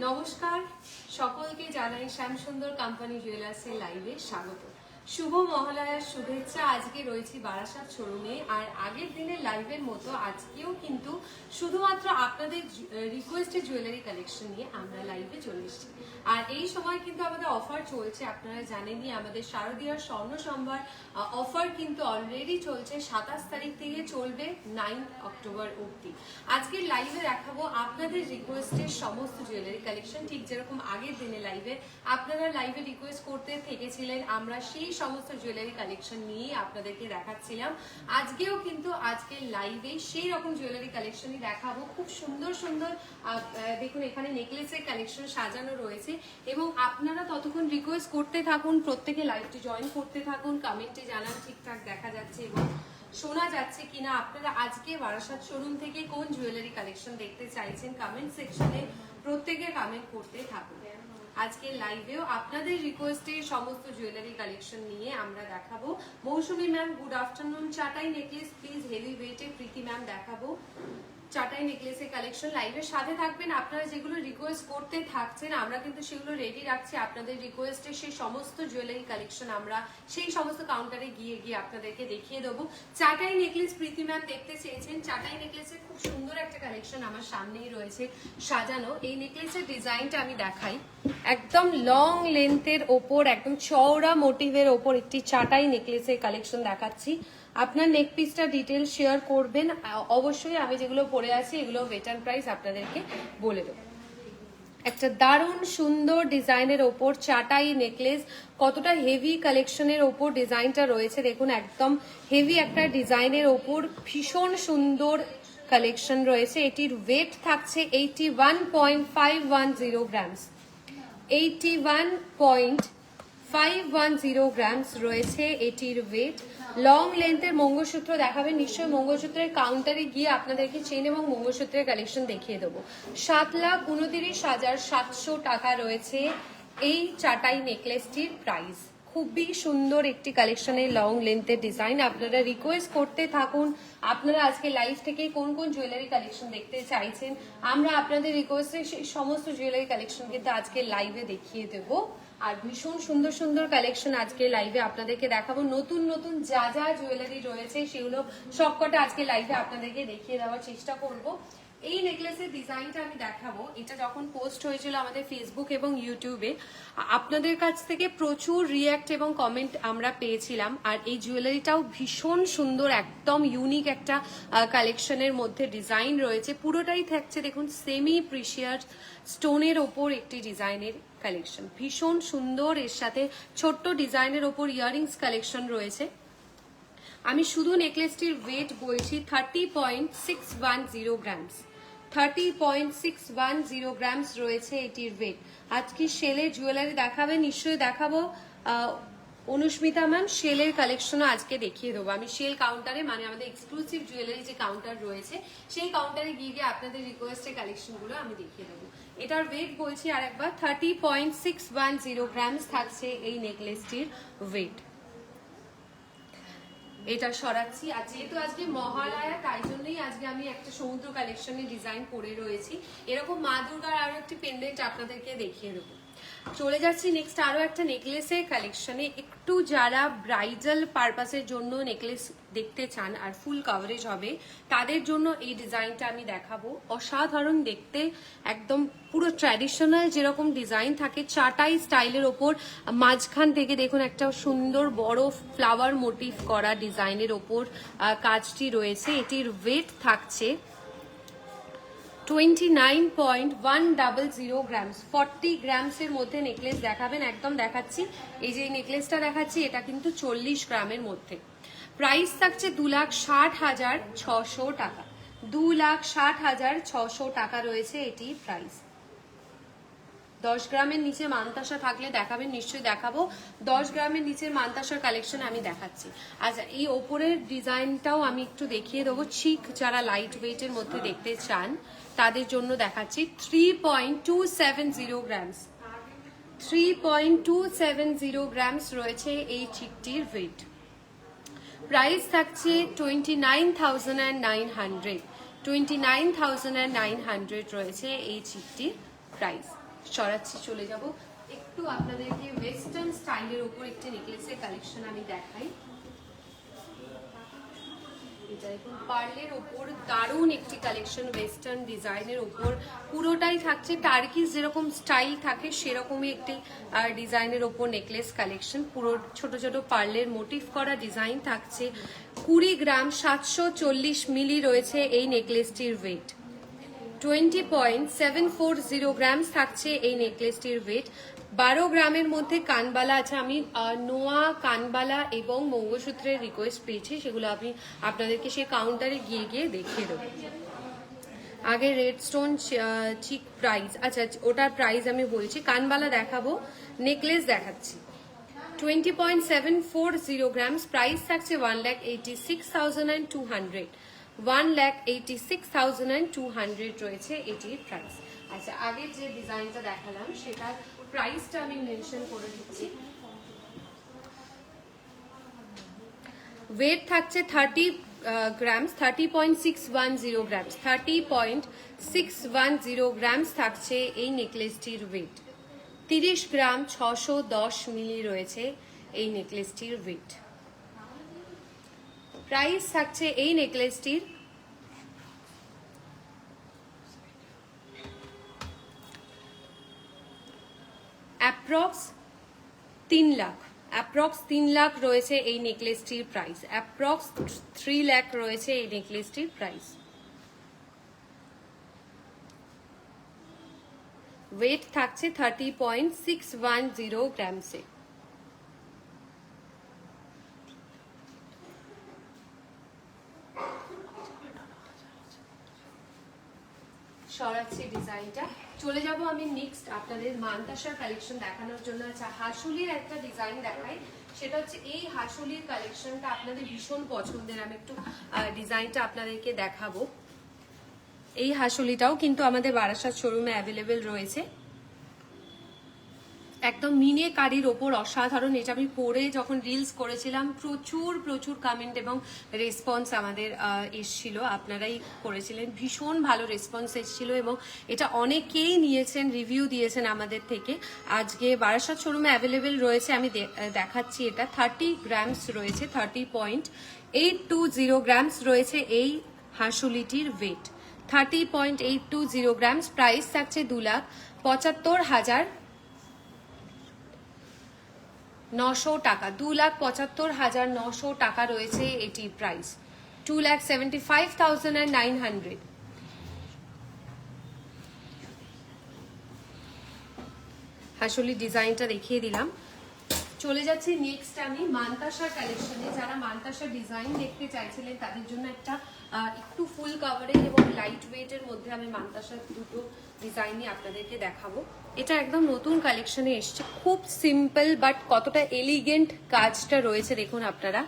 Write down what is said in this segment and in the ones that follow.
নমস্কার সকলকে জানাই শ্যামসুন্দর কোম্পানি জুয়েলার্সের লাইভে স্বাগত। শুভ মহালয়ার শুভেচ্ছা। আজকে রয়েছি বারাসাত শোরুমে, আর আগের দিনের লাইভের মতো আজকেও কিন্তু শুধুমাত্র আপনাদের রিকোয়েস্টেড জুয়েলারি কালেকশন নিয়ে আমরা লাইভে চলে এসেছি। আর এই সময় কিন্তু আমাদের অফার চলছে, আপনারা জানেনই আমাদের শারদীয়ার স্বর্ণ সম্ভার অফার কিন্তু অলরেডি চলছে। 27 তারিখ থেকে চলবে 9 অক্টোবর অবধি। আজকের লাইভে দেখাবো আপনাদের রিকোয়েস্টের সমস্ত জুয়েলারি কালেকশন, ঠিক যেরকম আগের দিনে লাইভে আপনারা লাইভে রিকোয়েস্ট করতে থেকেছিলেন, আমরা সেই সমস্ত জুয়েলারি কালেকশন নিয়ে আপনাদেরকে দেখাচ্ছিলাম। আজকেও কিন্তু আজকের লাইভে সেই রকম জুয়েলারি কালেকশনই দেখাবো। খুব সুন্দর সুন্দর দেখুন এখানে নেকলেসের কালেকশন সাজানো রয়েছে, এবং আপনারা ততক্ষণ রিকোয়েস্ট করতে থাকুন, প্রত্যেকে লাইভটি জয়েন করতে থাকুন, কমেন্টে জানান ঠিকঠাক দেখা যাচ্ছে এবং শোনা যাচ্ছে কিনা, আপনারা আজকে বারাসাত শোরুম থেকে কোন জুয়েলারি কালেকশন দেখতে চাইছেন কমেন্ট সেকশনে প্রত্যেকে কমেন্ট করতে থাকুন। আজকে লাইভেও আপনাদের রিকোয়েস্টের সমস্ত জুয়েলারি কালেকশন নিয়ে আমরা দেখাবো। Mousumi ma'am good afternoon. চাটাই নেকলেস প্লিজ হেভি ওয়েটে প্রীতি ম্যাম দেখাবো। চাটাই নেকলেসের কালেকশন লাইভের সাথে থাকবেন। আপনারা যেগুলো রিকোয়েস্ট করতে থাকছেন আমরা কিন্তু সেগুলো রেডি রাখছি। আপনাদের রিকোয়েস্টে সেই সমস্ত জুয়েলারি কালেকশন আমরা সেই সমস্ত কাউন্টারে গিয়ে আপনাদেরকে দেখিয়ে দেবো। চাটাই নেকলেস প্রীতি ম্যাম দেখতে চেয়েছেন। চাটাই নেকলেসের খুব সুন্দর একটা কালেকশন আমার সামনেই রয়েছে সাজানো। এই নেকলেসের ডিজাইনটা আমি দেখাই। একদম লং লেন্থের ওপর একদম চওড়া মোটিভের ওপর একটি চাটাই নেকলেসের কালেকশন দেখাচ্ছি। আপনার নেক পিসটা ডিটেল শেয়ার করবেন অবশ্যই। আমি যেগুলো পরে আছি এগুলো ওয়েট অ্যান্ড প্রাইস আপনাদেরকে বলে দেবো। একটা দারুণ সুন্দর ডিজাইনের ওপর চাটাই নেকলেস, কতটা হেভি কালেকশনের ওপর ডিজাইনটা রয়েছে দেখুন। একদম হেভি একটা ডিজাইনের ওপর ভীষণ সুন্দর কালেকশন রয়েছে। এটির ওয়েট থাকছে 81.510 গ্রামস। 81.510 গ্রামস রয়েছে এটির ওয়েট। লং লেন্থের মঙ্গলসূত্র দেখাবেন নিশ্চয়ই। মঙ্গলসূত্রের কাউন্টারে গিয়ে আপনাদেরকে চেন এবং মঙ্গলসূত্রের কালেকশন দেখিয়ে দেবো। 7,29,700 টাকা রয়েছে এই চাটাই নেকলেসটির প্রাইস। খুবই সুন্দর একটি কালেকশনের লং লেন্থের ডিজাইন। আপনারা রিকোয়েস্ট করতে থাকুন আপনারা আজকে লাইভ থেকে কোন কোন জুয়েলারি কালেকশন দেখতে চাইছেন। আমরা আপনাদের রিকোয়েস্টে সেই সমস্ত জুয়েলারি কালেকশন কিন্তু আজকে লাইভে দেখিয়ে দেবো। আর ভীষণ সুন্দর সুন্দর কালেকশন আজকে লাইভে আপনাদেরকে দেখাবো। নতুন নতুন যা যা জুয়েলারি রয়েছে সেগুলো সবকটা আজকে লাইভে আপনাদেরকে দেখিয়ে দেওয়ার চেষ্টা করব। এই নেকলেসের ডিজাইনটা আমি দেখাবো। এটা যখন পোস্ট হয়েছিল আমাদের ফেসবুক এবং ইউটিউবে আপনাদের কাছ থেকে প্রচুর রিয়াক্ট এবং কমেন্ট আমরা পেয়েছিলাম। আর এই জুয়েলারিটাও ভীষণ সুন্দর, একদম ইউনিক একটা কালেকশনের মধ্যে ডিজাইন রয়েছে। পুরোটাই থাকছে দেখুন সেমি প্রিশিয়াস স্টোনের ওপর একটি ডিজাইনের কালেকশন, ভীষণ সুন্দর। এর সাথে ছোট্ট ডিজাইনের ওপর ইয়াররিংস কালেকশন রয়েছে। আমি শুধু নেকলেসটির ওয়েট বলছি 30.610 গ্রামস। 30.610 গ্রামস রয়েছে এটির ওয়েট। আজকে সেলের জুয়েলারি দেখাবে নিশ্চয়ই দেখাবো। অনুস্মিতা ম্যাম সেলের কালেকশনও আজকে দেখিয়ে দেবো আমি। সেল কাউন্টারে মানে আমাদের এক্সক্লুসিভ জুয়েলারি যে কাউন্টার রয়েছে সেই কাউন্টারে গিয়ে আপনাদের রিকোয়েস্টের কালেকশনগুলো আমি দেখিয়ে দেবো। এটার ওয়েট বলছি আর একবার 30.610 গ্রামস থাকছে এই নেকলেসটির ওয়েট। এটা সরাচ্ছি। আর যেহেতু আজকে মহালয়া তাই জন্যই আজকে আমি একটা সমুদ্র কালেকশনের ডিজাইন করে রয়েছি। এরকম মা দুর্গার আরো একটি পেন্ডেন্ট আপনাদেরকে দেখিয়ে দেবো। চলে যাচ্ছি নেক্সট আরো একটা নেকলেসের কালেকশনে। একটু যারা ব্রাইডাল পারপাসের জন্য নেকলেস দেখতে চান আর ফুল কভারেজ হবে তাদের জন্য এই ডিজাইনটা আমি দেখাবো। অসাধারণ দেখতে, একদম পুরো ট্র্যাডিশনাল যেরকম ডিজাইন থাকে চাটাই স্টাইলের ওপর মাঝখান থেকে দেখুন একটা সুন্দর বড় ফ্লাওয়ার মোটিভ করা ডিজাইনের ওপর কাজটি রয়েছে। এটির ওয়েট থাকছে 29.100 গ্রামস। 40 গ্রামসের মধ্যে নেকলেস দেখাবেন। একদম দেখাচ্ছি, এই যে নেকলেসটা দেখাচ্ছি এটা কিন্তু 40 গ্রামের মধ্যে। প্রাইস থাকছে 2,60,600 টাকা। 2,60,600 টাকা রয়েছে এটি প্রাইস। 10 গ্রামের নিচে মানতাসা থাকলে দেখাবেন নিশ্চয়ই দেখাবো। 10 গ্রামের নিচের মানতাসার কালেকশন আমি দেখাচ্ছি। আচ্ছা এই ওপরের ডিজাইনটাও আমি একটু দেখিয়ে দেবো। চিক যারা লাইট ওয়েটের মধ্যে দেখতে চান তাদের জন্য দেখাচ্ছি। 3.270 গ্রামস। 3.270 গ্রামস রয়েছে এই চিকটির ওয়েট। প্রাইস থাকছে 29,900। 29,900 রয়েছে এই চিকটির প্রাইস। সরাচ্ছি, চলে যাব একটু আপনাদেরকে ওয়েস্টার্ন স্টাইলের ওপর একটি নেকলেসের কালেকশন আমি দেখাই। এটা দেখুন পার্লের ওপর দারুণ একটি কালেকশন, ওয়েস্টার্ন ডিজাইনের ওপর পুরোটাই থাকছে টার্কিস যেরকম স্টাইল থাকে সেরকমই একটি ডিজাইনের ওপর নেকলেস কালেকশন। পুরো ছোট ছোট পার্লের মোটিভ করা ডিজাইন থাকছে। 20 গ্রাম 740 মিলি রয়েছে এই নেকলেসটির ওয়েট। 20.740 গ্রামস থাকছে এই নেকলেসটির ওয়েট। 12 গ্রামের মধ্যে কানবালা আছে। আমি নোয়া কানবালা এবং মঙ্গলসূত্রের রিকোয়েস্ট পেয়েছি, সেগুলো আমি আপনাদেরকে সেই কাউন্টারে গিয়ে গিয়ে দেখিয়ে দেবো। আগে রেড স্টোন চিক প্রাইস, আচ্ছা ওটার প্রাইস আমি বলছি। কানবালা দেখাবো, নেকলেস দেখাচ্ছি। 20.740 গ্রামস, প্রাইস থাকছে 1,86,200। 1,86,200 রয়েছে এটির প্রাইস। আচ্ছা আগের যে ডিজাইনটা দেখালাম সেটার প্রাইসটা আমি মেনশন করে দিচ্ছি। ওয়েট থাকছে 30 গ্রামস, 30.610 গ্রামস, 30.610 গ্রামস থাকছে এই নেকলেসটির ওয়েট। 30 গ্রাম 610 মিলি রয়েছে এই নেকলেসটির ওয়েট। প্রাইস থাকছে এই নেকলেসটির অ্যাপ্রক্স 3 লাখ। অ্যাপ্রক্স 3 লাখ রয়েছে এই নেকলেসটির প্রাইস। অ্যাপ্রক্স 3 লাখ রয়েছে এই নেকলেসটির প্রাইস। ওয়েট থাকছে 30.610 গ্রামসে। সরাচ্ছি ডিজাইনটা, চলে যাব আমি নেক্সট আপনাদের মানতাসার কালেকশন দেখানোর জন্য। আচ্ছা হাসুলির একটা ডিজাইন দেখাই, সেটা হচ্ছে এই হাসুলির কালেকশনটা আপনাদের ভীষণ পছন্দের। আমি একটু ডিজাইনটা আপনাদেরকে দেখাবো। এই হাসুলিটাও কিন্তু আমাদের বারাসাত শোরুমে অ্যাভেলেবেল রয়েছে। একদম মিনে কারির ওপর অসাধারণ। এটা আমি পরে যখন রিলস করেছিলাম প্রচুর প্রচুর কমেন্ট এবং রেসপন্স আমাদের এসছিল, আপনারাই করেছিলেন, ভীষণ ভালো রেসপন্স এসেছিল এবং এটা অনেকেই নিয়েছেন, রিভিউ দিয়েছেন আমাদের থেকে। আজকে বারাসাত শোরুমে অ্যাভেলেবেল রয়েছে, আমি দেখাচ্ছি। এটা 30 গ্রামস রয়েছে, 30.820 গ্রামস রয়েছে এই হাসুলিটির ওয়েট। 30.820 গ্রামস, প্রাইস থাকছে 2,75,900 টাকা। 2,75,900 টাকা রয়েছে এটির প্রাইস। 2,75,900। হাসুলি ডিজাইনটা দেখিয়ে দিলাম। চলে যাচ্ছি নেক্সট আমি মানতাসার কালেকশনে। যারা মানতাসার ডিজাইন দেখতে চাইছিলেন তাদের জন্য একটা একটু ফুল কাভারেজ এবং লাইট ওয়েটের মধ্যে আমি মানতাসার দুটো ডিজাইনই আপনাদেরকে দেখাবো। এটা একদম নতুন কালেকশনে এসছে, খুব সিম্পল বাট কতটা এলিগেন্ট কাজটা রয়েছে দেখুন আপনারা।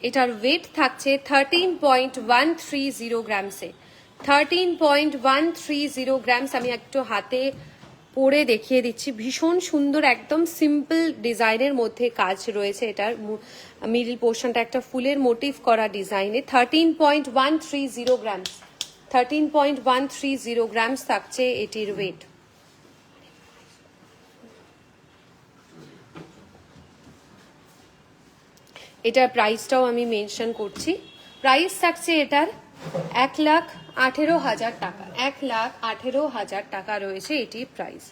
এটার ওয়েট থাকছে 13.130 গ্রামসে। 13.130 গ্রামস। আমি একটু হাতে পরে দেখিয়ে দিচ্ছি, ভীষণ সুন্দর একদম সিম্পল ডিজাইনের মধ্যে কাজ রয়েছে। এটার মিডল পোর্শনটা একটা ফুলের মোটিভ করা ডিজাইনে। 13.130 গ্রামস। 13.130 গ্রামস থাকছে এটির ওয়েট। এটার প্রাইসটাও আমি মেনশন করছি। প্রাইস থাকছে এটার 1,18,000 টাকা। 1,18,000 টাকা রয়েছে এটির প্রাইস।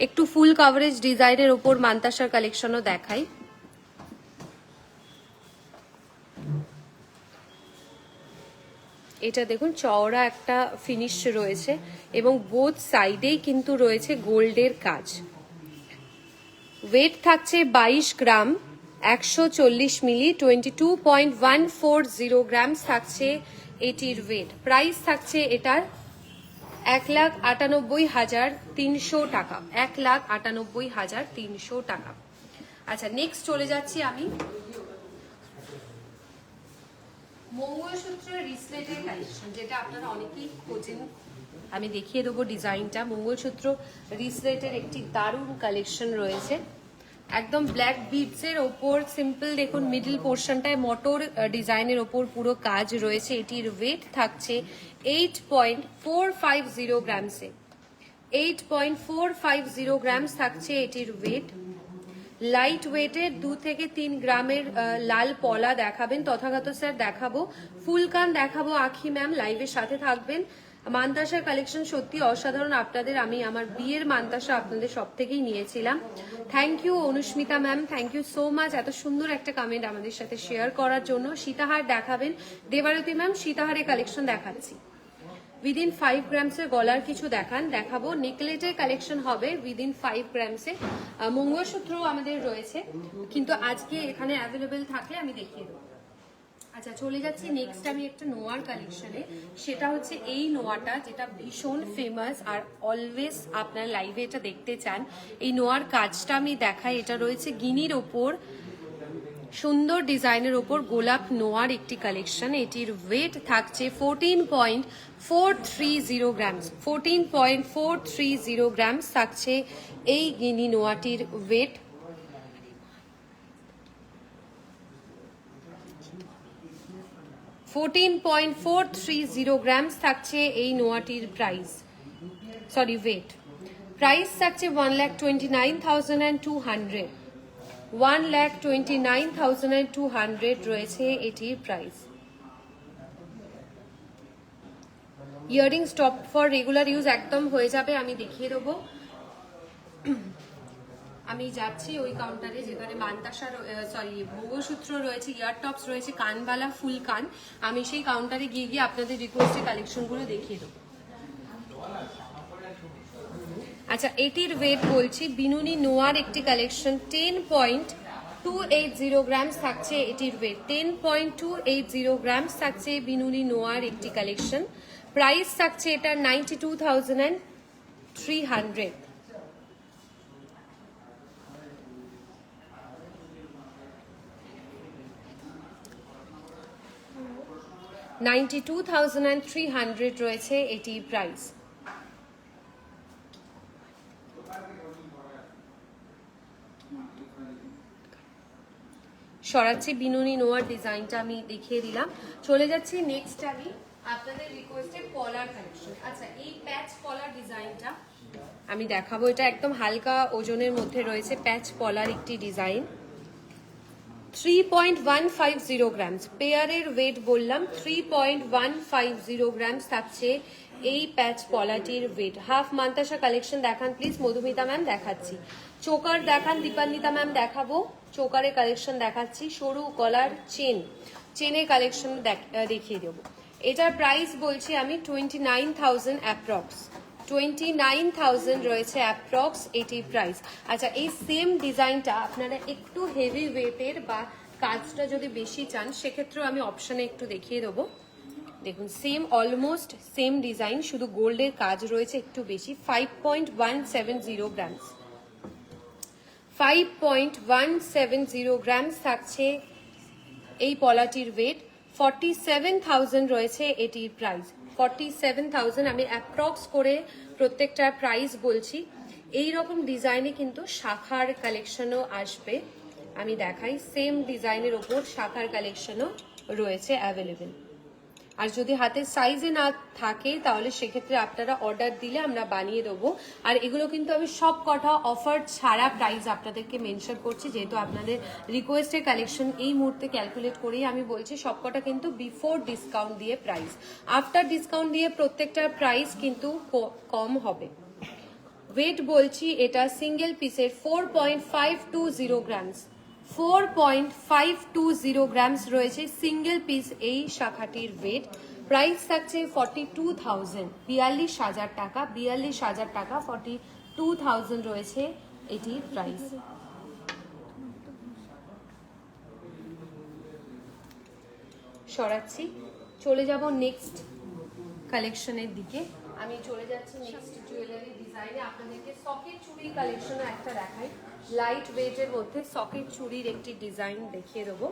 একটু ফুল কভারেজ ডিজাইনের উপর মানতাসার কালেকশনও দেখাই। এটা দেখুন চওড়া একটা ফিনিশ রয়েছে এবং বোথ সাইডেই কিন্তু রয়েছে গোল্ডের কাজ। ওয়েট থাকছে 22 গ্রাম 140 মিলি। 22.140 গ্রামস থাকছে এটির ওয়েট। প্রাইস থাকছে এটার 1,98,300 টাকা। 1,98,300 টাকা। আচ্ছা নেক্সট চলে যাচ্ছি আমি মঙ্গলসূত্রের রিসলেটের কালেকশন, যেটা আপনারা অনেকেই খোঁজেন। আমি দেখিয়ে দেবো ডিজাইনটা। মঙ্গলসূত্র রিসলেটের একটি দারুণ কালেকশন রয়েছে, একদম ব্ল্যাক বিডসের ওপর সিম্পল দেখুন মিডল পোর্শনটায় মটর ডিজাইনের ওপর পুরো কাজ রয়েছে। এটির ওয়েট থাকছে 8.450 গ্রামসে। 8.450 গ্রামস থাকছে এটির ওয়েট। লাইট ওয়েটের 2 থেকে 3 গ্রামের লাল পলা দেখাবেন তথাগত স্যার, দেখাবো ফুলকান, দেখাবো আখি ম্যাম, লাইভের সাথে থাকবেন। মান্তাসার কালেকশন সত্যি অসাধারণ, আপনাদের আমি আমার বিয়ের মান্তাসা আপনাদের সব থেকেই নিয়েছিলাম। Thank you Anusmita ma'am, thank you so much এত সুন্দর একটা কমেন্ট আমাদের সাথে শেয়ার করার জন্য। সীতাহার দেখাবেন দেবারতী ম্যাম, সীতাহারের কালেকশন দেখাচ্ছি। উইদিন 5 গ্রামসের গলার কিছু দেখাবো। নেকলেটের কালেকশন হবে উইদিন 5 গ্রামসে। মঙ্গলসূত্র আমাদের রয়েছে, কিন্তু আজকে এখানে অ্যাভেলেবেল থাকলে আমি দেখিয়ে দেবো। আচ্ছা, চলে যাচ্ছি নেক্সট আমি একটা নোয়ার কালেকশনে। সেটা হচ্ছে এই নোয়াটা, যেটা ভীষণ ফেমাস আর অলওয়েজ আপনার লাইভে এটা দেখতে চান। এই নোয়ার কাজটা আমি দেখাই। এটা রয়েছে গিনির ওপর সুন্দর ডিজাইনের ওপর গোলাপ নোয়ার একটি কালেকশন। এটির ওয়েট থাকছে 14.430 গ্রামস। 14.430 গ্রামস থাকছে এই গিনি নোয়াটির ওয়েট। $14.430 থাকছে এই নোয়াটির প্রাইস, সরি ওয়েট। প্রাইস থাকছে 1,29,200। 1,29,200 রয়েছে এটির price. Earring stop for regular use একদম হয়ে যাবে, আমি দেখিয়ে দেবো। আমি যাচ্ছি ওই কাউন্টারে যেখানে মান্তাসা সরি মঙ্গলসূত্র রয়েছে, ইয়ার টপস রয়েছে, কানবালা ফুল কান। আমি সেই কাউন্টারে গিয়ে আপনাদের রিকোয়েস্টের কালেকশনগুলো দেখিয়ে দেবো। আচ্ছা, এটির ওয়েট বলছি, বিনুনি নোয়ার একটি কালেকশন 10.280 গ্রামস থাকছে এটির ওয়েট। 10.280 গ্রামস থাকছে বিনুনি নোয়ার একটি কালেকশন। প্রাইস থাকছে এটা 92,300। 92,300 রয়েছে এটি প্রাইস। সরাচ্ছি বিনুনি নোয়ার ডিজাইনটা আমি দেখিয়ে দিলাম। চলে যাচ্ছি নেক্সট আমি আপনাদের রিকোয়েস্টে পলার কালেকশন। আচ্ছা, এই প্যাচ পলার ডিজাইনটা আমি দেখাবো। এটা একদম হালকা ওজনের মধ্যে রয়েছে, প্যাচ পলার একটি ডিজাইন। 3.150 গ্রামস পেয়ারের ওয়েট বললাম। 3.150 গ্রামস থাকছে এই প্যাচ পলাটির ওয়েট। হাফ মান্তাসা কালেকশন দেখান প্লিজ, মধুমিতা ম্যাম দেখাচ্ছি। চোকার দেখান দীপান্বিতা ম্যাম, দেখাবো চোকারের কালেকশন দেখাচ্ছি। সরু গলার চেনের কালেকশন দেখিয়ে দেবো। এটার প্রাইস বলছি আমি 29,000 অ্যাপ্রক্স। 29,000 রয়েছে অ্যাপ্রক্স এটি প্রাইস। আচ্ছা, এই সেম ডিজাইনটা আপনারা একটু হেভি ওয়েটের বা কাজটা যদি বেশি চান সেক্ষেত্রেও আমি অপশানে একটু দেখিয়ে দেবো। দেখুন, সেম অলমোস্ট সেম ডিজাইন, শুধু গোল্ডের কাজ রয়েছে একটু বেশি। 5.170 গ্রামস। 5.170 গ্রামস থাকছে এই পলাটির ওয়েট। 47,000 রয়েছে এটির প্রাইস। 47,000 আমি অ্যাপ্রক্স করে প্রত্যেকটার প্রাইস বলছি। এই রকম ডিজাইনে কিন্তু শাখার কালেকশনও আসবে, আমি দেখাই। সেম ডিজাইনের ওপর শাখার কালেকশনও রয়েছে অ্যাভেলেবেল। আর যদি হাতের সাইজে না থাকে তাহলে সেক্ষেত্রে আপনারা অর্ডার দিলে আমরা বানিয়ে দেবো। আর এগুলো কিন্তু আমি সব কটা অফার ছাড়া প্রাইস আপনাদেরকে মেনশন করছি, যেহেতু আপনাদের রিকোয়েস্টের কালেকশন এই মুহূর্তে ক্যালকুলেট করেই আমি বলছি। সব কটা কিন্তু বিফোর ডিসকাউন্ট দিয়ে প্রাইস, আফটার ডিসকাউন্ট দিয়ে প্রত্যেকটার প্রাইস কিন্তু কম হবে। ওয়েট বলছি এটা সিঙ্গেল পিসের 4.520 গ্রামস। 4.520 গ্রামস রয়েছে সিঙ্গেল পিস এই শাখাটির ওয়েট। প্রাইস থাকছে 42,000, 42,000 টাকা। 42,000 টাকা, 42,000 রয়েছে এটির প্রাইস। সরাচ্ছি, চলে যাব নেক্সট কালেকশনের দিকে। আমি চলে যাচ্ছি নেক্সট জুয়েলারি ডিজাইনে। আপনাদেরকে সকেট চুড়ি কালেকশনও একটা দেখাই। লাইট ওয়েটের মধ্যে সকেট চুড়ির একটি ডিজাইন দেখিয়ে দেবো।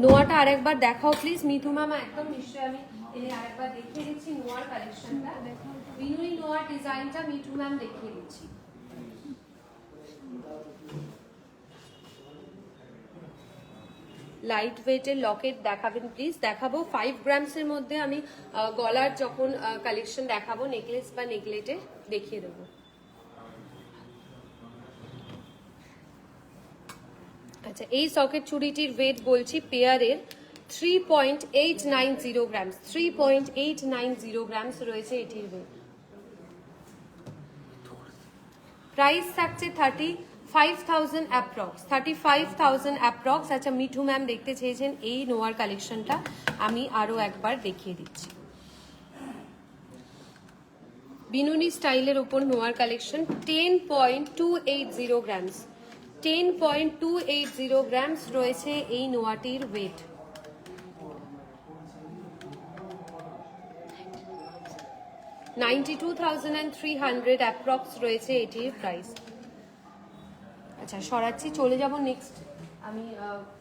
নোয়াটা আরেকবার দেখাও প্লিজ মিথু ম্যাম। একদম নিশ্চয়ই আমি এনে আরেকবার দেখিয়ে দিচ্ছি নোয়ার কালেকশনটা। বিনুই নোয়ার ডিজাইনটা মিথু ম্যাম দেখিয়ে দিচ্ছি। লাইট ওয়েটের লকেট দেখাবেন প্লিজ। দেখাবো 5 গ্রামসের মধ্যে আমি গলার যখন কালেকশন দেখাবো নেকলেস বা নেকলেটে দেখিয়ে দেবো। আচ্ছা, এই সকেট চুড়িটির ওয়েট বলছি পেয়ারের 3.890 গ্রামস, 3.890 গ্রামস রয়েছে এটির ওয়েট। প্রাইস থাকছে 35,000 অ্যাপ্রক্স, 35,000 অ্যাপ্রক্স। আচ্ছা, মিঠু ম্যাম দেখতে চেয়েছেন এই নোয়ার কালেকশনটা, আমি আরো একবার দেখিয়ে দিচ্ছি। বিনুনি স্টাইলের ওপর নোয়ার কালেকশন 10.280 গ্রামস, 10.280 গ্রামস রয়েছে এই নোয়াটির ওয়েট। $92,300 অ্যাপ্রক্স রয়েছে এটির প্রাইস। আচ্ছা, সরাচ্ছি, চলে যাব নেক্সট। আমি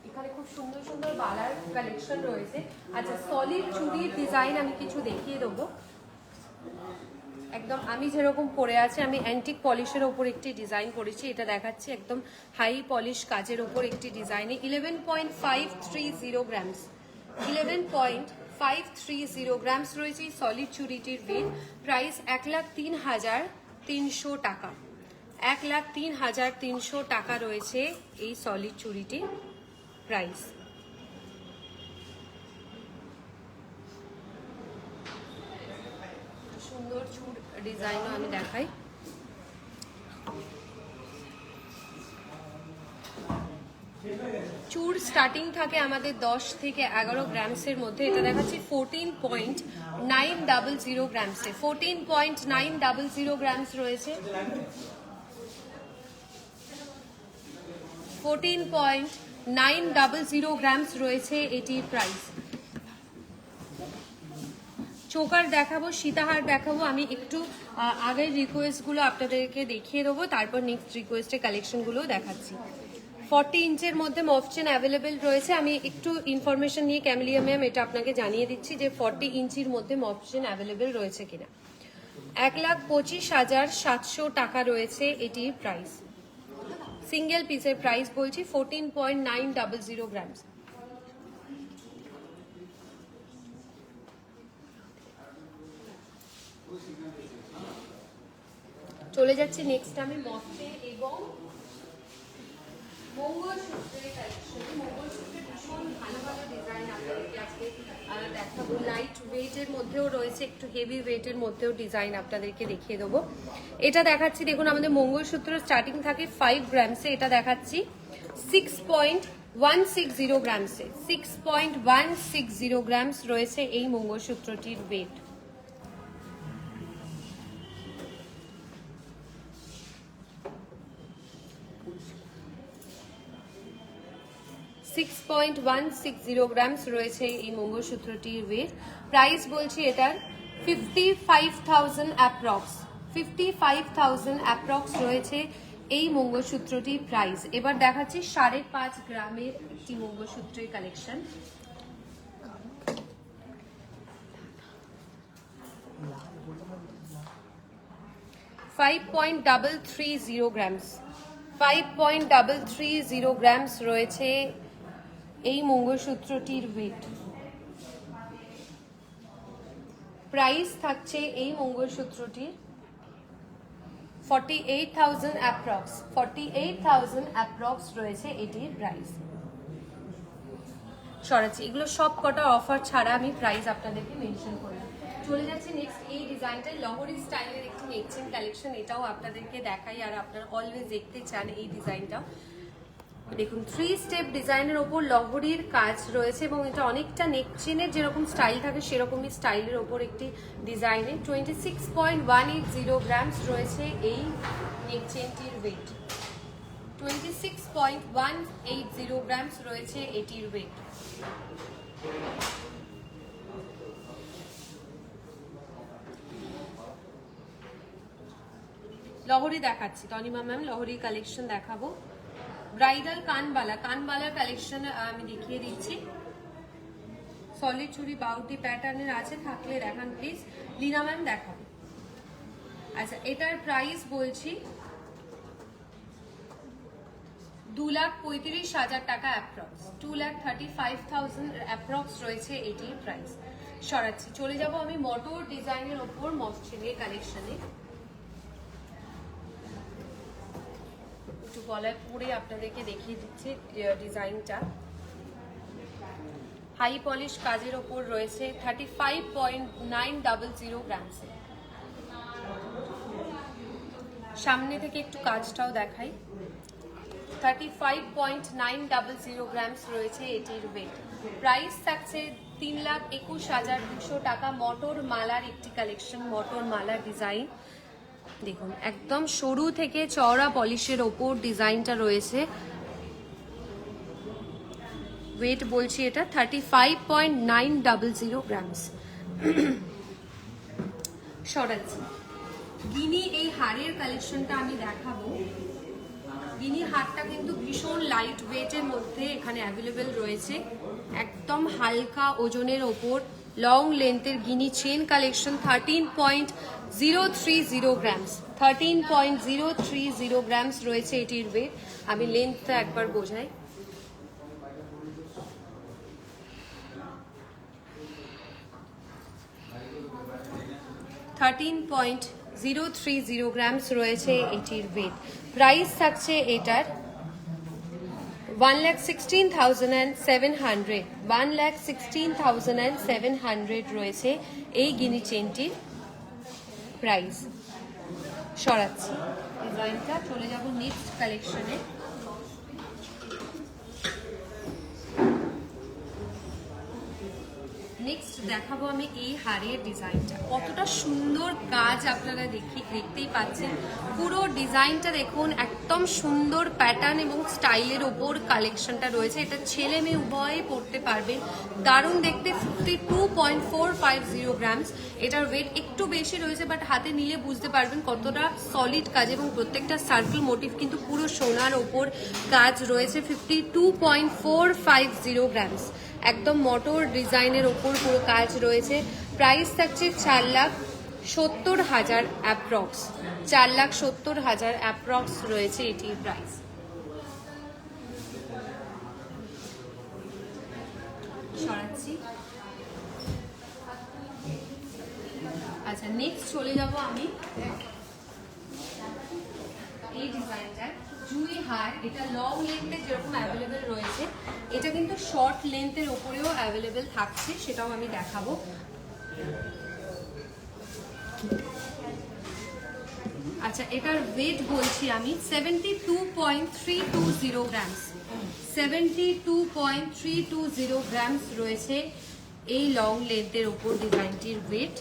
এখানে খুব সুন্দর সুন্দর বালার কালেকশন রয়েছে। আচ্ছা, সলিড চুড়ির ডিজাইন আমি কিছু দেখিয়ে দেবো। একদম আমি যেরকম পরে আছি, আমি অ্যান্টিক পলিশের ওপর একটি ডিজাইন করেছি, এটা দেখাচ্ছি একদম হাই পলিশ কাজের ওপর একটি ডিজাইনে 11.530 গ্রামস, 11.530 গ্রামস রয়েছে এই সলিড চুড়িটির ওয়েট। প্রাইস 1,03,300 টাকা, 1,03,300 টাকা রয়েছে এই সলিড চুড়িটির প্রাইস। সুন্দর চুড় ডিজাইনও আমি দেখাই। চুড় স্টার্টিং থাকে আমাদের 10 থেকে 11 গ্রামসের মধ্যে। এটা দেখাচ্ছি 14.900 গ্রামসে, 14.900 গ্রামস রয়েছে, 14.900 গ্রামস রয়েছে এটির প্রাইস। চোকার দেখাবো, সীতাহার দেখাবো, আমি একটু আগের রিকোয়েস্টগুলো আপনাদেরকে দেখিয়ে দেবো, তারপর নেক্সট রিকোয়েস্টের কালেকশনগুলো দেখাচ্ছি। 40 ইঞ্চের মধ্যে মফচেন অ্যাভেলেবেল রয়েছে। আমি একটু ইনফরমেশন নিয়ে ক্যামেলিয়া ম্যাম এটা আপনাকে জানিয়ে দিচ্ছি যে 40 ইঞ্চির মধ্যে মফচেন অ্যাভেলেবেল রয়েছে কিনা। 1,25,700 টাকা রয়েছে এটির প্রাইস। সিঙ্গেল পিসের প্রাইস বলছি 14.900 গ্রামস। চলে যাচ্ছি নেক্সট আমি মফচেন এবং মঙ্গলসূত্রের কালেকশন। মঙ্গলসূত্রের ভীষণ ভালো ভালো ডিজাইন আপনাদেরকে আজকে দেখাবো। লাইট ওয়েটের মধ্যেও রয়েছে, একটু হেভি ওয়েটের মধ্যেও ডিজাইন আপনাদেরকে দেখিয়ে দেবো। এটা দেখাচ্ছি, দেখুন আমাদের মঙ্গলসূত্র স্টার্টিং থাকে 5 গ্রামসে, এটা দেখাচ্ছি 6.160 গ্রামসে, 6.160 গ্রামস রয়েছে এই মঙ্গলসূত্রটির ওয়েট। 6.160 গ্রামস রয়েছে এই মঙ্গলসূত্রটির ওয়েট। প্রাইস বলছি এটার 55,000 অ্যাপ্রক্স, 55,000 অ্যাপ্রক্স রয়েছে এই মঙ্গলসূত্রটির প্রাইস। এবার দেখাচ্ছি 5.5 গ্রামের একটি মঙ্গলসূত্রের কালেকশন। $5.330 গ্রামস, 5.330 গ্রামস রয়েছে এই মঙ্গলসূত্রটির ওয়েট। প্রাইস থাকছে এই মঙ্গলসূত্রটির 48,000 অ্যাপ্রক্স, 48,000 অ্যাপ্রক্স রয়েছে এটির প্রাইস। সরাচ্ছি, এগুলো সব কটা অফার ছাড়া আমি প্রাইস আপনাদেরকে মেনশন করলাম। চলে যাচ্ছে নেক্সট এই ডিজাইনটা, লহরি স্টাইলের একটি নেকচেন কালেকশন, এটাও আপনাদেরকে দেখাই আর আপনারা অলওয়েজ দেখতে চান এই ডিজাইনটা। দেখুন 3 স্টেপ ডিজাইনের ওপর লহরির কাজ রয়েছে এবং এটা অনেকটা নেকচেনের যেরকম স্টাইল থাকে সেরকমই স্টাইলের ওপর একটি ডিজাইনে। 26.180 গ্রামস রয়েছে এই নেকচেনটির ওয়েট, 26.180 গ্রামস রয়েছে এটির ওয়েট। লহরি দেখাচ্ছি, তনিমা ম্যাম লহরির কালেকশন দেখাবো। ব্রাইডাল কানবালা, কানবালার কালেকশন আমি দেখিয়ে দিচ্ছি। সলিড চুড়ি বাউটি প্যাটার্নের আছে, থাকলে দেখান প্লিজ। লীনা ম্যাম দেখান। আচ্ছা, এটার প্রাইস বলছি 2,35,000 টাকা অ্যাপ্রক্স, 2,35,000 অ্যাপ্রক্স রয়েছে এটির প্রাইস। সরাচ্ছি, চলে যাব আমি মোটর ডিজাইনের ওপর মসলিনের কালেকশনে। একটু গলায় পরে আপনাদেরকে দেখিয়ে দিচ্ছি ডিজাইনটা। হাই পলিশ কাজের ওপর রয়েছে 35.900 গ্রামসে। সামনে থেকে একটু কাজটাও দেখাই। 35.900 গ্রামস রয়েছে এটির ওয়েট। প্রাইস থাকছে 3,21,200 টাকা। মটর মালার একটি কালেকশন, মটর মালার ডিজাইন দেখুন, একদম সরু থেকে চওড়া পলিশের ওপর ডিজাইনটা রয়েছে। ওয়েট বলছি এটা 35.900 গ্রামস। সরাচ্ছি, গিনি এই হারের কালেকশনটা আমি দেখাবো। গিনি হারটা কিন্তু ভীষণ লাইট ওয়েটের মধ্যে এখানে অ্যাভেলেবেল রয়েছে, একদম হালকা ওজনের ওপর লং লেন্থের গিনি চেন কালেকশন। 13.030 গ্রামস, 13.030 গ্রামস রয়েছে এটির ওয়েট। আমি লেন্থটা একবার বোঝাই। $13.030 গ্রামস রয়েছে এটির ওয়েট। প্রাইস থাকছে এটার 1,16,700, 1,16,700 রয়েছে এই গিনি চেনটির প্রাইস। সরাচ্ছি ডিজাইনটা, চলে যাব নেক্সট কালেকশনে। নেক্সট দেখাবো আমি এই হারের ডিজাইনটা। কতটা সুন্দর কাজ আপনারা দেখতেই পাচ্ছেন। পুরো ডিজাইনটা দেখুন, একদম সুন্দর প্যাটার্ন এবং স্টাইলের ওপর কালেকশনটা রয়েছে। এটা ছেলে মেয়ে উভয়ই পরতে পারবেন। দারুণ দেখতে। 52.450 গ্রামস। এটার ওয়েট একটু বেশি রয়েছে, বাট হাতে নিলে বুঝতে পারবেন কতটা সলিড কাজ, এবং প্রত্যেকটা সার্কেল মোটিভ কিন্তু পুরো সোনার ওপর কাজ রয়েছে। 52.450 গ্রামস, একদম মোটর ডিজাইনের ওপর পুরো কাজ রয়েছে। প্রাইস থাকছে 4,70,000 অ্যাপ্রক্স, 4,70,000 অ্যাপ্রক্স রয়েছে এটির প্রাইস। সরাচ্ছি। আচ্ছা, নেক্সট চলে যাব আমি এই ডিজাইনটা। জুই হার, এটা লং লেন্থে যেরকম অ্যাভেলেবেল রয়েছে, এটা কিন্তু শর্ট লেন্থের ওপরেও অ্যাভেলেবেল থাকছে, সেটাও আমি দেখাবো। আচ্ছা, এটার ওয়েট বলছি আমি 72.320 গ্রামস, 72.320 গ্রামস রয়েছে এই লং লেন্থের ওপর ডিজাইনটির ওয়েট।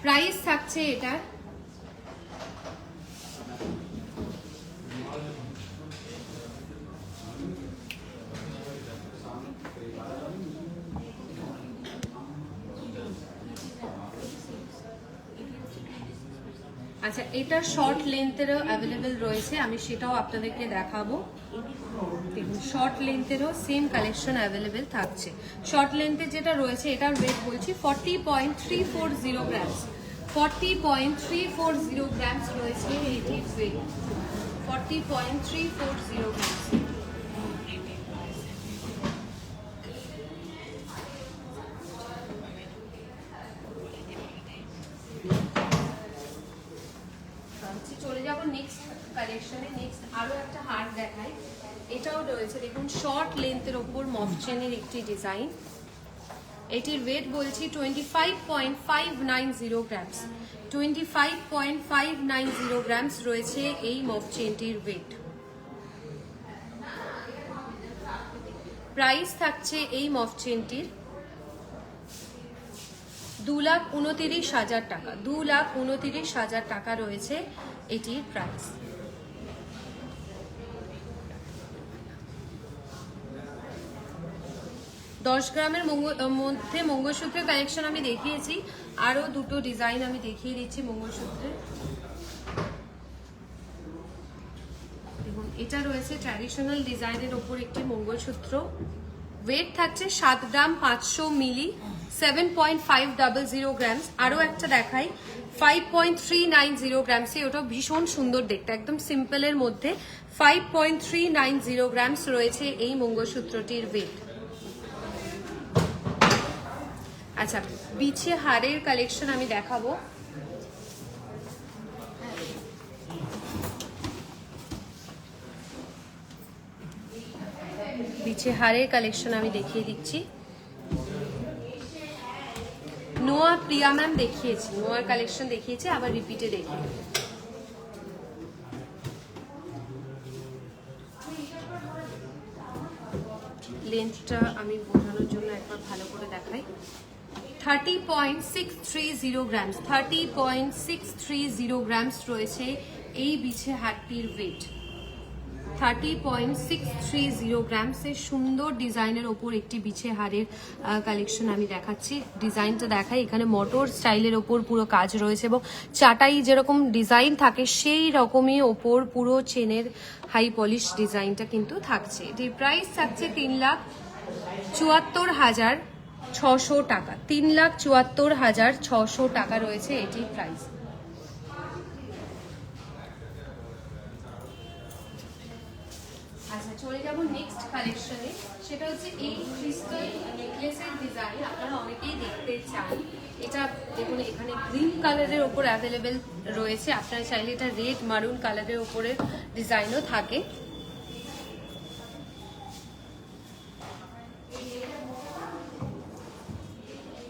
প্রাইস থাকছে এটার আচ্ছা, এটা শর্ট লেন্থেরও অ্যাভেলেবেল রয়েছে, আমি সেটাও আপনাদেরকে দেখাবো। দেখুন, শর্ট লেন্থেরও সেম কালেকশন অ্যাভেলেবেল থাকছে। শর্ট লেন্থে যেটা রয়েছে এটার ওয়েট বলছি 40.340 গ্রামস, 40.340 গ্রামস রয়েছে এটির ওয়েট, 40.340 গ্রামস। চলে যাব নেক্সট কালেকশনে। নেক্সট আরো একটা হার দেখাই, এটাও রয়েছে দেখুন শর্ট লেন্থের ওপর মফ চেনের একটি ডিজাইন। এটির ওয়েট বলছি 25.590 গ্রামস, 25.590 গ্রামস রয়েছে এই মফ চেনটির ওয়েট। প্রাইস থাকছে এই মফ চেনটির 2,29,000 টাকা, 2,29,000 টাকা রয়েছে এটির প্রাইস। 10 গ্রামের মধ্যে মঙ্গলসূত্রের কালেকশন আমি দেখিয়েছি, আরো দুটো ডিজাইন আমি দেখিয়ে দিচ্ছি মঙ্গলসূত্রের। দেখুন, এটা রয়েছে ট্র্যাডিশনাল ডিজাইনের ওপর একটি মঙ্গলসূত্র, ওয়েট থাকছে 7 গ্রাম 500 মিলি, 7.500 গ্রামস। আরো একটা দেখাই 5.390 গ্রামসে, ওটা ভীষণ সুন্দর দেখতে, একদম সিম্পলের মধ্যে 5.390 গ্রামস রয়েছে এই মঙ্গলসূত্রটির ওয়েট। আচ্ছা, বিছে হারের কালেকশন আমি দেখাবো। বিছে হারের কালেকশন আমি দেখিয়ে দিচ্ছি। নোয়া প্রিয়া ম্যাম দেখিয়েছি, নোয়ার কালেকশন দেখিয়েছে, আবার রিপিটে দেখিয়ে দেবো। লেন্থটা আমি বোঝানোর জন্য একবার ভালো করে দেখাই। 30.630 গ্রামস, 30.630 গ্রামস রয়েছে এই বিছে হারটির ওয়েট। 30.630 গ্রামসের সুন্দর ডিজাইনের ওপর একটি বিছে হারের কালেকশন আমি দেখাচ্ছি। ডিজাইনটা দেখাই, এখানে মোটর স্টাইলের ওপর পুরো কাজ রয়েছে এবং চাটাই যেরকম ডিজাইন থাকে সেই রকমই ওপর পুরো চেনের হাই পলিশ ডিজাইনটা কিন্তু থাকছে। এটির প্রাইস থাকছে 3,74,600 টাকা। 3,74,600 টাকা রয়েছে এটির প্রাইস। আচ্ছা, চলে যাব নেক্সট কালেকশনে। সেটা হচ্ছে এই ক্রিস্টাল নেকলেসের ডিজাইন আপনারা অনেকেই দেখতে চান। এটা দেখুন, এখানে গ্রিন কালারের ওপর অ্যাভেলেবেল রয়েছে, আপনারা চাইলে এটা রেড মারুন কালারের ওপরে ডিজাইনও থাকে।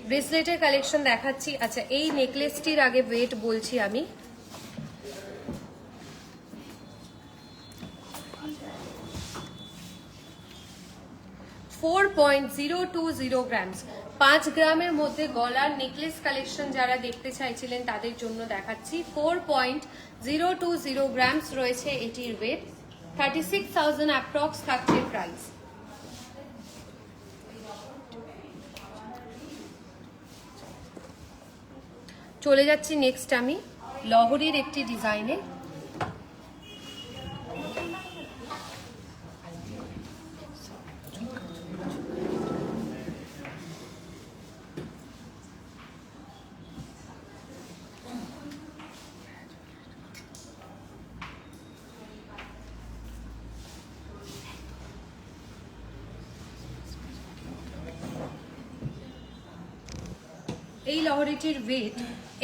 ব্রেসলেটের কালেকশন দেখাচ্ছি। আচ্ছা, এই নেকলেসটির আগে ওয়েট বলছি আমি। 4.020 গ্রামস, 5 গ্রামের মধ্যে গলার নেকলেস কালেকশন যারা দেখতে চাইছিলেন তাদের জন্য দেখাচ্ছি। 4.020 গ্রামস রয়েছে এটির ওয়েট। 36,000 অ্যাপ্রক্স থাকছে প্রাইস। চলে যাচ্ছি নেক্সট আমি লহরীর একটি ডিজাইনে। এই লহরীটির ওয়েট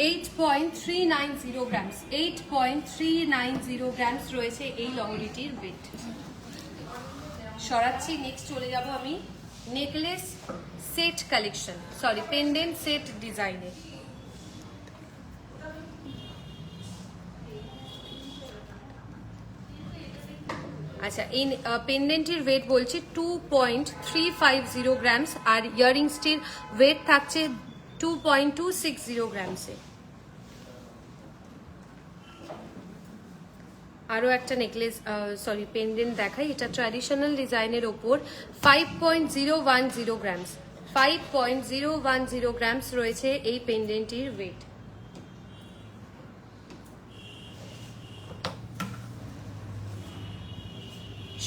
8.390 গ্রামস, 8.390 গ্রামস রয়েছে এই লহরীটির ওয়েট। সরাচ্ছি, নেক্সট চলে যাব আমি necklace set collection, sorry pendant set ডিজাইনে। আচ্ছা, এই পেন্ডেন্টের ওয়েট বলছি 2.350 গ্রামস, আর ইয়াররিংসটির ওয়েট থাকছে 2.260 গ্রামসে। আরো একটা নেকলেস সরি পেন্ডেন্ট দেখাই, এটা ট্র্যাডিশনাল ডিজাইনের ওপর 5.010 গ্রামস, 5.010 গ্রামস রয়েছে এই পেন্ডেন্টটির ওয়েট।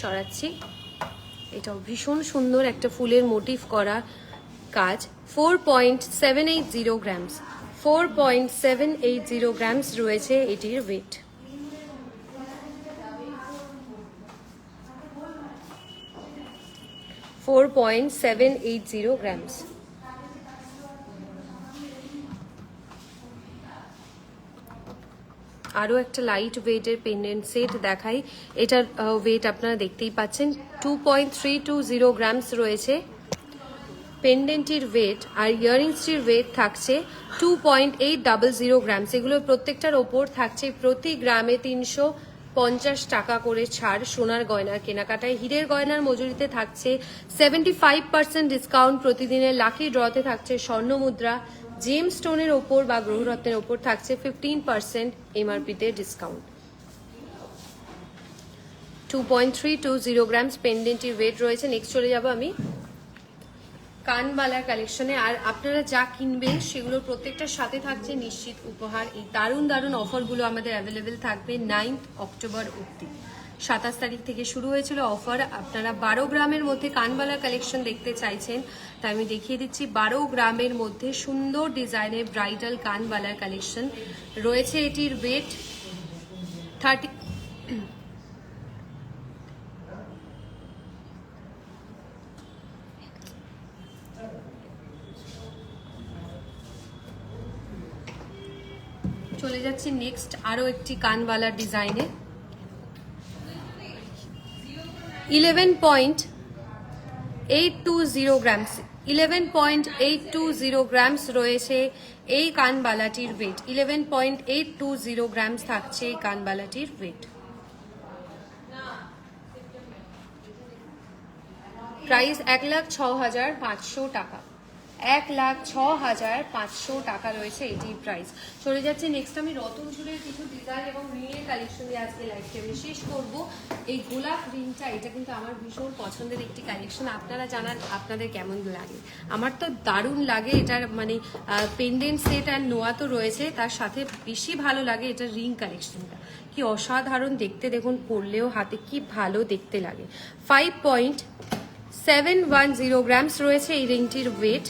সরাচ্ছি, এটাও ভীষণ সুন্দর একটা ফুলের মোটিভ করা কাজ। 4.780 গ্রামস, 4.780 গ্রামস রয়েছে এটির ওয়েট। Four 4.780 grams. আরো একটা লাইট ওয়েটের পেন্ডেন্ট সেট দেখাই। এটার ওয়েট আপনারা দেখতেই পাচ্ছেন, 2.320 গ্রামস রয়েছে পেন্ডেন্টের ওয়েট, আর ইয়াররিংসটির ওয়েট থাকছে 2.800 গ্রামস। এগুলোর প্রত্যেকটার ওপর থাকছে প্রতি গ্রামে 350 টাকা করে ছাড়। সোনার গয়নার কেনাকাটায় হীরের গয়নার মজুরিতে থাকছে 75% ডিসকাউন্ট। প্রতিদিনের লাকি ড্রতে থাকছে স্বর্ণ মুদ্রা, জেম স্টোনের ওপর বা গ্রহরত্নের ওপর থাকছে 15% এমআরপিতে ডিসকাউন্ট। 2.320 গ্রামস পেন্ডেন্টের ওয়েট রয়েছে। নেক্সট চলে যাব আমি কানবালার কালেকশনে। আর আপনারা যা কিনবেন সেগুলোর প্রত্যেকটার সাথে থাকছে নিশ্চিত উপহার। এই দারুণ দারুণ অফারগুলো আমাদের অ্যাভেলেবেল থাকবে 9 অক্টোবর অবধি। 27 তারিখ থেকে শুরু হয়েছিল অফার। আপনারা 12 গ্রামের মধ্যে কানবালার কালেকশন দেখতে চাইছেন, তাই আমি দেখিয়ে দিচ্ছি 12 গ্রামের মধ্যে সুন্দর ডিজাইনের ব্রাইডাল কানবালার কালেকশন রয়েছে। এটির ওয়েট 30। চলে যাচ্ছি নেক্সট আরো একটি কানবালার ডিজাইনে। 11.820 গ্রামস 11.820 গ্রামস রয়েছে এই কানবালাটির ওয়েট। 11.820 গ্রামস থাকছে এই কানবালাটির ওয়েট। প্রাইস 1,06,500 টাকা। 1,06,500 টাকা রয়েছে এটির প্রাইস। চলে যাচ্ছে নেক্সট আমি রতন চুড়ের কিছু ডিজাইন এবং রিংয়ের কালেকশন দিয়ে আজকে লাইভটি আমি শেষ করব। এই গোলাপ রিংটা, এটা কিন্তু আমার ভীষণ পছন্দের একটি কালেকশন। আপনারা জানান আপনাদের কেমন লাগে। আমার তো দারুণ লাগে এটার, মানে পেন্ডেন্ট সেট আর নোয়া তো রয়েছে, তার সাথে বেশি ভালো লাগে এটার রিং কালেকশনটা। কি অসাধারণ দেখতে, দেখুন পরলেও হাতে কি ভালো দেখতে লাগে। 5.710 গ্রামস রয়েছে এই রিংটির ওয়েট।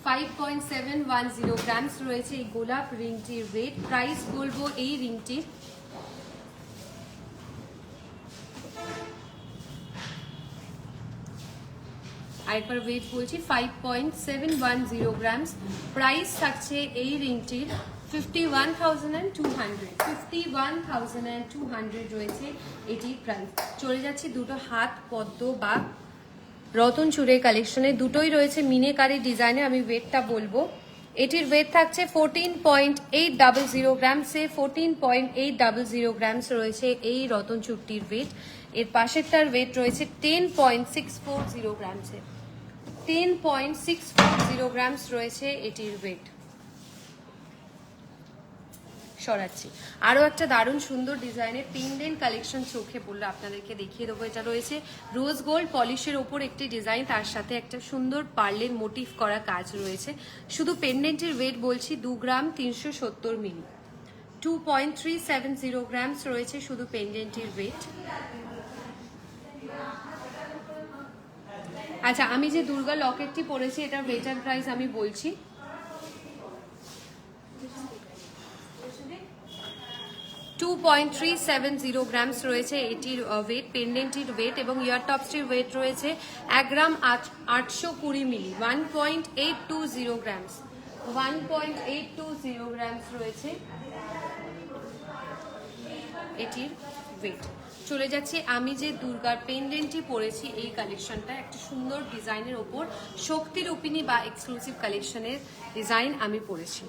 5.710 গ্রামস রয়েছে এই গোলাপ রিংটির ওয়েট। প্রাইস বলবো এই রিংটির আরেকবার ওয়েট বলছি, 5.710 গ্রামস। প্রাইস থাকছে এই রিংটির 51,200। 51,200 রয়েছে এটির প্রাইস। চলে যাচ্ছে দুটো হাত পদ্ম বা রতন চুড়ের কালেকশনে, দুটোই রয়েছে মিনেকারি ডিজাইনে। আমি ওয়েটটা বলবো, এটির ওয়েট থাকছে 14.800 গ্রামসে। 14.800 গ্রামস রয়েছে এই রতন চুড়টির ওয়েট। এর পাশেরটার ওয়েট রয়েছে 10.640 গ্রামসে। 10.640 গ্রামস রয়েছে এটির ওয়েট। সরাচ্ছি আরো একটা দারুণ সুন্দর ডিজাইনের পেন্ডেন্ট কালেকশন চোখে পড়লে আপনাদেরকে দেখিয়ে দেবো। এটা রয়েছে রোজ গোল্ড পলিশের ওপর একটি ডিজাইন, তার সাথে একটা সুন্দর পার্লের মোটিভ করা কাজ রয়েছে। শুধু পেন্ডেন্টের ওয়েট বলছি 2 গ্রাম 370 মিলি। 2.370 গ্রামস রয়েছে শুধু পেন্ডেন্টের ওয়েট। আচ্ছা, আমি যে দুর্গা লকেটটি পরেছি এটার ওয়েট এন্ড প্রাইস আমি বলছি। 2.370 গ্রামস রয়েছে এটির ওয়েট, পেন্ডেন্টের ওয়েট, এবং ইয়ার টপসটির ওয়েট রয়েছে 1 গ্রাম 820 মিলি। 1.820 গ্রামস। 1.820 গ্রামস রয়েছে এটির ওয়েট। চলে যাচ্ছে আমি যে দুর্গার পেন্ডেন্টটি পরেছি এই কালেকশনটা একটা সুন্দর ডিজাইনের ওপর শক্তি রূপিণী বা এক্সক্লুসিভ কালেকশনের ডিজাইন আমি পরেছি।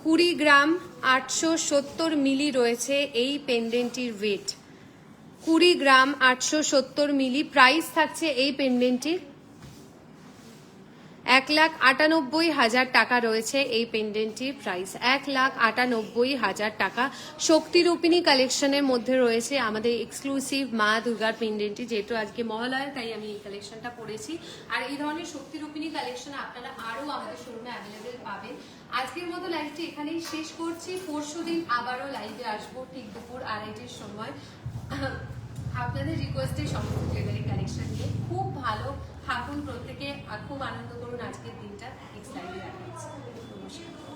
20 গ্রাম 870 মিলি রয়েছে এই পেন্ডেন্টটির ওয়েট। 20 গ্রাম 870 মিলি। প্রাইস থাকছে এই পেন্ডেন্টটির 1,98,000 টাকা রয়েছে এই পেন্ডেন্টটির প্রাইস। 1,98,000 টাকা। শক্তিরূপিণী কালেকশনের মধ্যে রয়েছে আমাদের এক্সক্লুসিভ মা দুর্গার পেন্ডেন্টটি, যেহেতু আজকে মহালয়া তাই আমি এই কালেকশনটা পরেছি। আর এই ধরনের শক্তিরূপিণী কালেকশন আপনারা আরো আমাদের শোরুমে অ্যাভেলেবেল পাবেন। আজকের মতো লাইভটি এখানেই শেষ করছি। পরশুদিন আবারও লাইভে আসবো ঠিক দুপুর 2:30-র সময় আপনাদের রিকোয়েস্টে সমস্ত জুয়েলারি কালেকশন নিয়ে। খুব ভালো থাকুন প্রত্যেকে, আর খুব আনন্দ করুন আজকের দিনটা। নেক্সট লাইভে দেখা হচ্ছে। নমস্কার।